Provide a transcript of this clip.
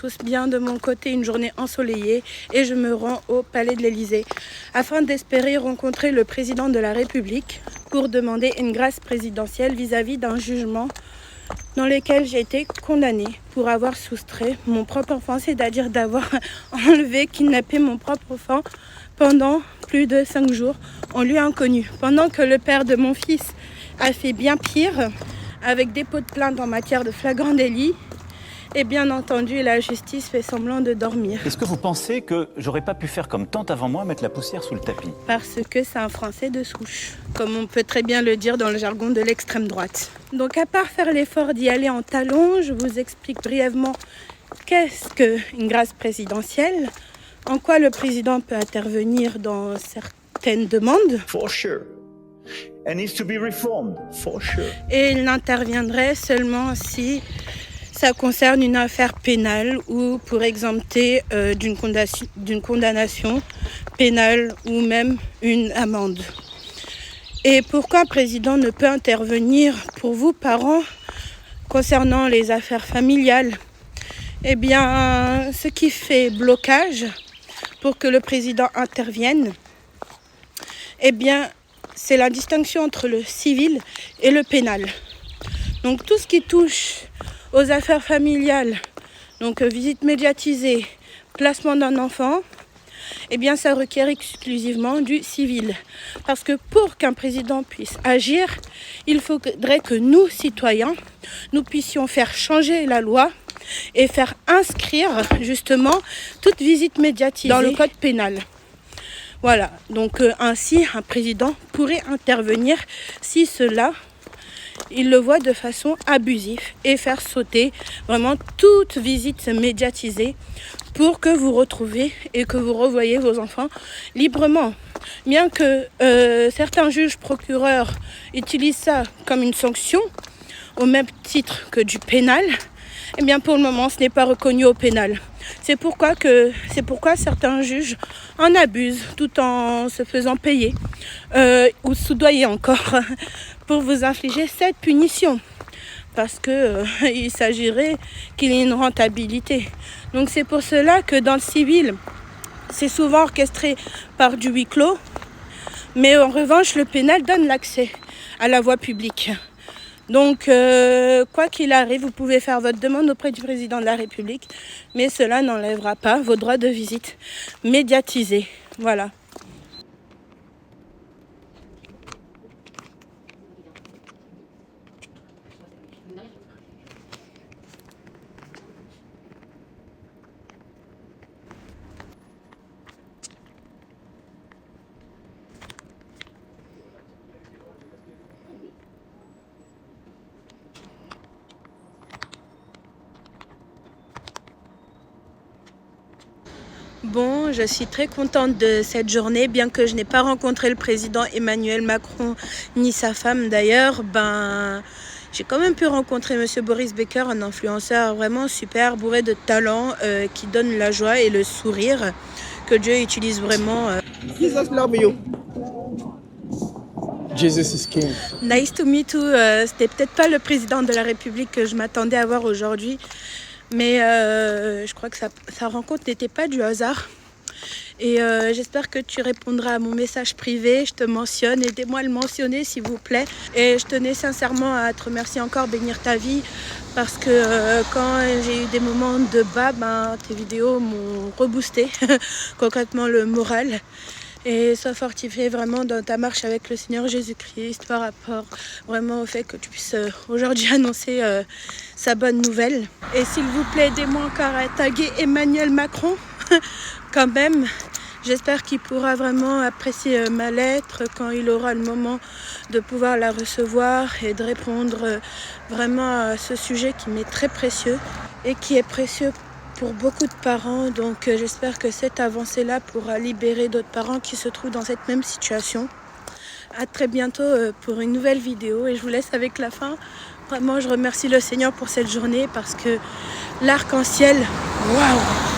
tous bien de mon côté, une journée ensoleillée et je me rends au Palais de l'Élysée afin d'espérer rencontrer le président de la République pour demander une grâce présidentielle vis-à-vis d'un jugement dans lequel j'ai été condamnée pour avoir soustrait mon propre enfant, c'est-à-dire d'avoir enlevé, kidnappé mon propre enfant pendant plus de 5 jours en lieu inconnu. Pendant que le père de mon fils a fait bien pire avec dépôt de plainte en matière de flagrant délit. Et bien entendu, la justice fait semblant de dormir. Est-ce que vous pensez que j'aurais pas pu faire comme tant avant moi, mettre la poussière sous le tapis? Parce que c'est un Français de souche, comme on peut très bien le dire dans le jargon de l'extrême droite. Donc à part faire l'effort d'y aller en talons, je vous explique brièvement qu'est-ce qu'une grâce présidentielle, en quoi le président peut intervenir dans certaines demandes. For sure. It needs to be reformed, for sure. Et il n'interviendrait seulement si ça concerne une affaire pénale ou pour exempter d'une condamnation pénale ou même une amende. Et pourquoi un président ne peut intervenir pour vous, parents, concernant les affaires familiales? Eh bien, ce qui fait blocage pour que le président intervienne, eh bien, c'est la distinction entre le civil et le pénal. Donc tout ce qui touche aux affaires familiales, donc visite médiatisée, placement d'un enfant, eh bien ça requiert exclusivement du civil. Parce que pour qu'un président puisse agir, il faudrait que nous, citoyens, nous puissions faire changer la loi et faire inscrire justement toute visite médiatisée dans le code pénal. Voilà, donc ainsi un président pourrait intervenir si cela, il le voit de façon abusive et faire sauter vraiment toute visite médiatisée pour que vous retrouviez et que vous revoyez vos enfants librement. Bien que certains juges procureurs utilisent ça comme une sanction, au même titre que du pénal, eh bien pour le moment ce n'est pas reconnu au pénal. C'est pourquoi certains juges en abusent tout en se faisant payer ou soudoyer encore pour vous infliger cette punition. Parce qu'il s'agirait qu'il y ait une rentabilité. Donc c'est pour cela que dans le civil, c'est souvent orchestré par du huis clos. Mais en revanche, le pénal donne l'accès à la voie publique. Donc, quoi qu'il arrive, vous pouvez faire votre demande auprès du président de la République, mais cela n'enlèvera pas vos droits de visite médiatisés. Voilà. Bon, je suis très contente de cette journée, bien que je n'ai pas rencontré le président Emmanuel Macron, ni sa femme d'ailleurs, j'ai quand même pu rencontrer M. Boris Becker, un influenceur vraiment super, bourré de talent, qui donne la joie et le sourire, que Dieu utilise vraiment. Jesus love you. Jesus is king. Nice to meet you. C'était peut-être pas le président de la République que je m'attendais à voir aujourd'hui. Mais je crois que sa rencontre n'était pas du hasard. Et j'espère que tu répondras à mon message privé. Je te mentionne, aidez-moi à le mentionner s'il vous plaît. Et je tenais sincèrement à te remercier encore, bénir ta vie. Parce que quand j'ai eu des moments de bas, tes vidéos m'ont reboosté concrètement le moral. Et sois fortifié vraiment dans ta marche avec le Seigneur Jésus-Christ par rapport vraiment au fait que tu puisses aujourd'hui annoncer sa bonne nouvelle. Et s'il vous plaît, aidez-moi encore à taguer Emmanuel Macron quand même. J'espère qu'il pourra vraiment apprécier ma lettre quand il aura le moment de pouvoir la recevoir et de répondre vraiment à ce sujet qui m'est très précieux et qui est précieux pour beaucoup de parents. Donc j'espère que cette avancée-là pourra libérer d'autres parents qui se trouvent dans cette même situation. À très bientôt pour une nouvelle vidéo et je vous laisse avec la fin. Vraiment, je remercie le Seigneur pour cette journée parce que l'arc-en-ciel, waouh!